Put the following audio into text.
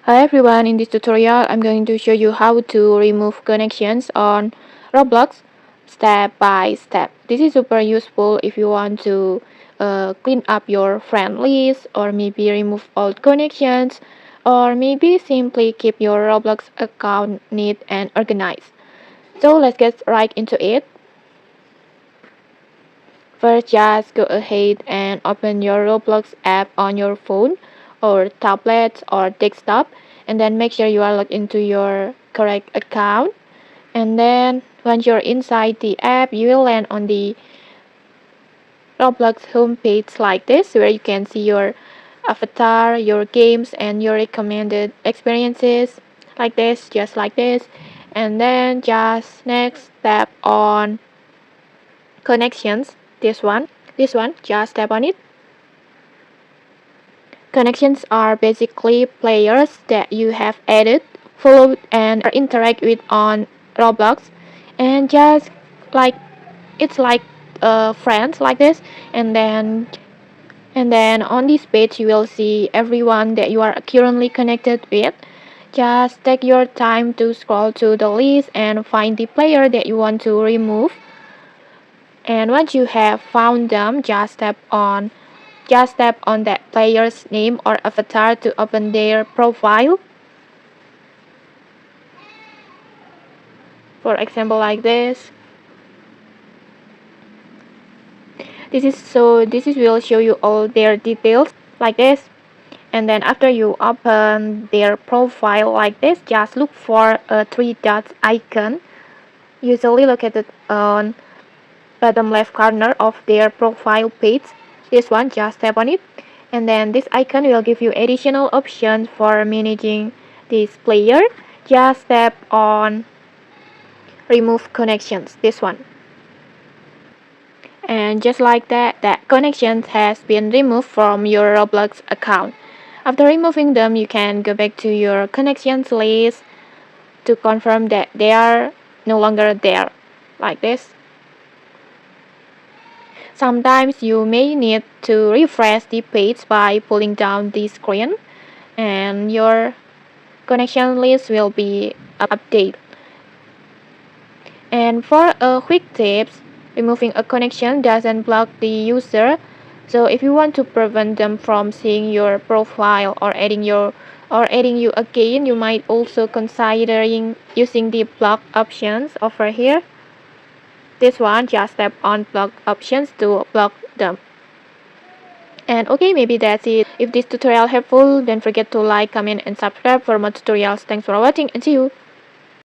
Hi everyone, in this tutorial I'm going to show you how to remove connections on Roblox step by step. This is super useful if you want to clean up your friend list, or maybe remove old connections, or maybe simply keep your Roblox account neat and organized. So let's get right into it. First, just go ahead and open your Roblox app on your phone or tablet or desktop, and then make sure you are logged into your correct account. And then once you're inside the app, you will land on the Roblox homepage like this, where you can see your avatar, your games, and your recommended experiences like this, just like this. And then just next tap on connections, this one, just tap on it. Connections are basically players that you have added, followed, and interact with on Roblox, and just like it's like friends like this. And then on this page you will see everyone that you are currently connected with. Just take your time to scroll to the list and find the player that you want to remove. And once you have found them, just tap on that player's name or avatar to open their profile. For example, like this. This is will show you all their details like this. And then after you open their profile like this, just look for a three dots icon, usually located on bottom left corner of their profile page. This one, just tap on it, and then this icon will give you additional options for managing this player. Just tap on remove connections, this one, and just like that, that connection has been removed from your Roblox account. After removing them, you can go back to your connections list to confirm that they are no longer there, like this. Sometimes you may need to refresh the page by pulling down the screen, and your connection list will be updated. And for a quick tips, removing a connection doesn't block the user. So if you want to prevent them from seeing your profile or adding you again, you might also considering using the block options over here. This one, just tap on block options to block them. And okay, maybe that's it. If this tutorial helpful, don't forget to like, comment, and subscribe for more tutorials. Thanks for watching, and see you.